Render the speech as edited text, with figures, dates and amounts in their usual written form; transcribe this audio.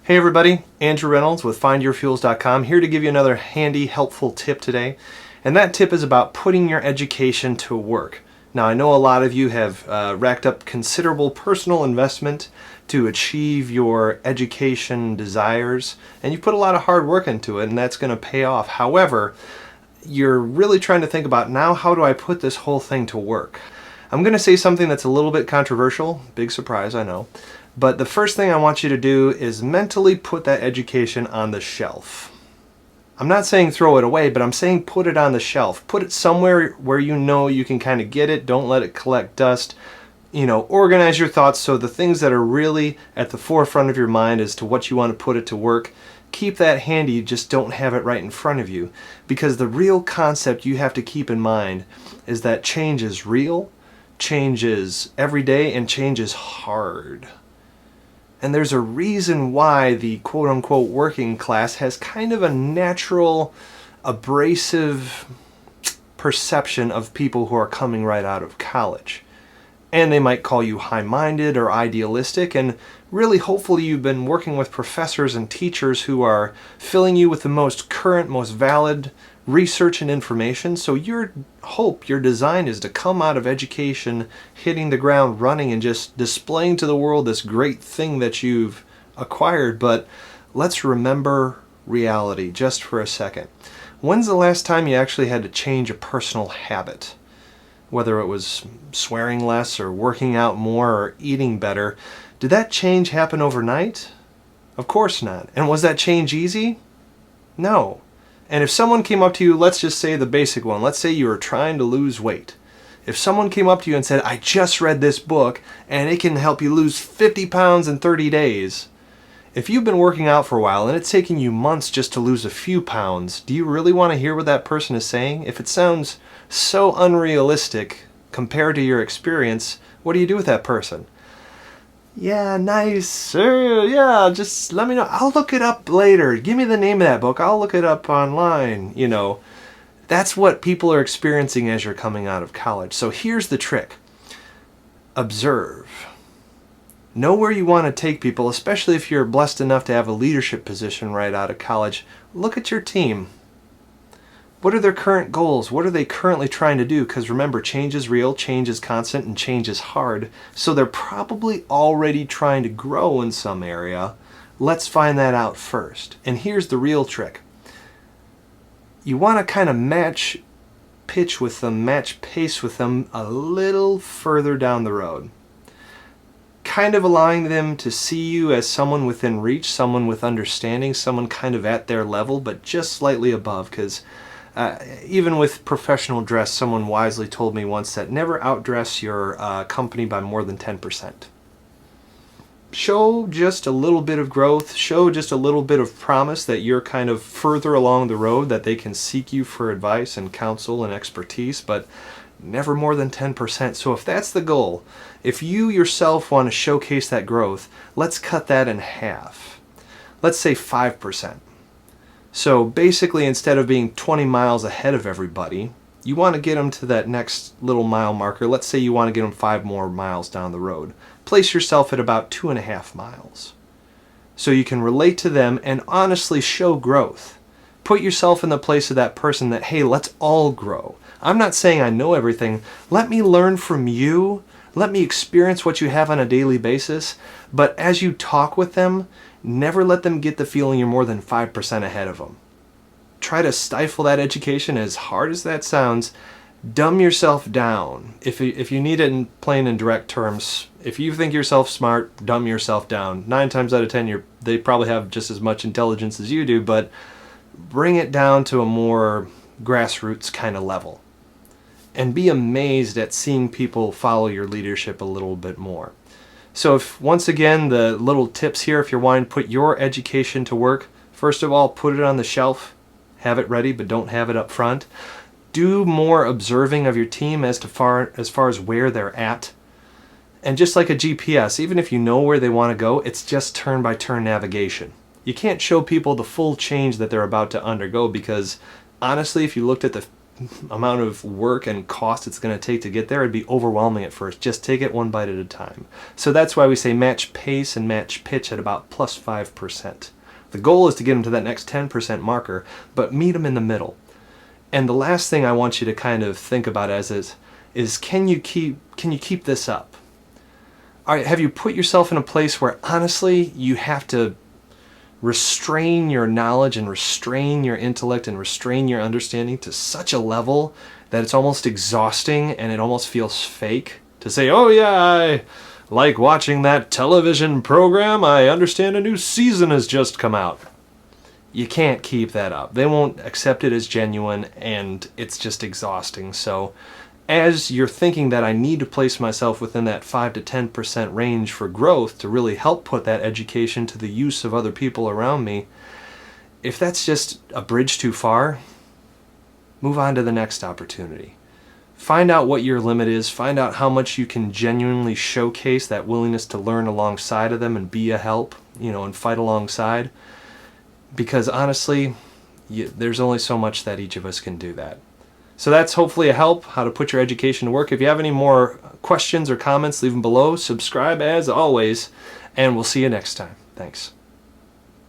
Hey everybody, Andrew Reynolds with FindYourFuels.com here to give you another handy, helpful tip today. And that tip is about putting your education to work. Now I know a lot of you have racked up considerable personal investment to achieve your education desires, and you put a lot of hard work into it, and that's going to pay off. However, you're really trying to think about, now how do I put this whole thing to work? I'm going to say something that's a little bit controversial, big surprise, I know. But the first thing I want you to do is mentally put that education on the shelf. I'm not saying throw it away, but I'm saying put it on the shelf. Put it somewhere where you know you can kind of get it. Don't let it collect dust. Organize your thoughts so the things that are really at the forefront of your mind as to what you want to put it to work, keep that handy, just don't have it right in front of you. Because the real concept you have to keep in mind is that change is real, change is every day, and change is hard. And there's a reason why the quote-unquote working class has kind of a natural, abrasive perception of people who are coming right out of college. And they might call you high-minded or idealistic, and really hopefully you've been working with professors and teachers who are filling you with the most current, most valid research and information. So your hope, your design is to come out of education hitting the ground running and just displaying to the world this great thing that you've acquired. But let's remember reality just for a second. When's the last time you actually had to change a personal habit? Whether it was swearing less or working out more or eating better, did that change happen overnight? Of course not. And was that change easy? No. And if someone came up to you, let's just say the basic one, let's say you were trying to lose weight. If someone came up to you and said, I just read this book and it can help you lose 50 pounds in 30 days. If you've been working out for a while and it's taking you months just to lose a few pounds, do you really want to hear what that person is saying? If it sounds so unrealistic compared to your experience, what do you do with that person? Yeah, nice. Yeah, just let me know. I'll look it up later. Give me the name of that book. I'll look it up online. That's what people are experiencing as you're coming out of college. So here's the trick. Observe. Know where you want to take people, especially if you're blessed enough to have a leadership position right out of college. Look at your team. What are their current goals? What are they currently trying to do? Because remember, change is real, change is constant, and change is hard. So they're probably already trying to grow in some area. Let's find that out first. And here's the real trick. You want to kind of match pitch with them, match pace with them a little further down the road. Kind of allowing them to see you as someone within reach, someone with understanding, someone kind of at their level, but just slightly above. Because even with professional dress, someone wisely told me once that never outdress your company by more than 10%. Show just a little bit of growth, show just a little bit of promise that you're kind of further along the road, that they can seek you for advice and counsel and expertise, but never more than 10%. So if that's the goal, if you yourself want to showcase that growth, let's cut that in half. Let's say 5%. So basically, instead of being 20 miles ahead of everybody, you want to get them to that next little mile marker. Let's say you want to get them 5 more miles down the road. Place yourself at about 2.5 miles. So you can relate to them and honestly show growth. Put yourself in the place of that person that, hey, let's all grow. I'm not saying I know everything. Let me learn from you. Let me experience what you have on a daily basis. But as you talk with them, never let them get the feeling you're more than 5% ahead of them. Try to stifle that education, as hard as that sounds. Dumb yourself down. If you need it in plain and direct terms, if you think yourself smart, dumb yourself down. 9 times out of 10, they probably have just as much intelligence as you do, but bring it down to a more grassroots kind of level. And be amazed at seeing people follow your leadership a little bit more. So if, once again, the little tips here, if you're wanting to put your education to work, first of all, put it on the shelf. Have it ready, but don't have it up front. Do more observing of your team as far as where they're at. And just like a GPS, even if you know where they want to go, it's just turn-by-turn navigation. You can't show people the full change that they're about to undergo because, honestly, if you looked at the amount of work and cost it's going to take to get there, it'd be overwhelming at first. Just take it one bite at a time. So that's why we say match pace and match pitch at about plus 5%. The goal is to get them to that next 10% marker, but meet them in the middle. And the last thing I want you to kind of think about is can you keep this up? All right, have you put yourself in a place where honestly you have to restrain your knowledge and restrain your intellect and restrain your understanding to such a level that it's almost exhausting and it almost feels fake to say, oh yeah, I like watching that television program, I understand a new season has just come out. You can't keep that up. They won't accept it as genuine, and it's just exhausting. So as you're thinking that I need to place myself within that 5 to 10% range for growth to really help put that education to the use of other people around me, if that's just a bridge too far, move on to the next opportunity. Find out what your limit is, find out how much you can genuinely showcase that willingness to learn alongside of them and be a help, and fight alongside. Because honestly, there's only so much that each of us can do that. So that's hopefully a help, how to put your education to work. If you have any more questions or comments, leave them below. Subscribe as always, and we'll see you next time. Thanks.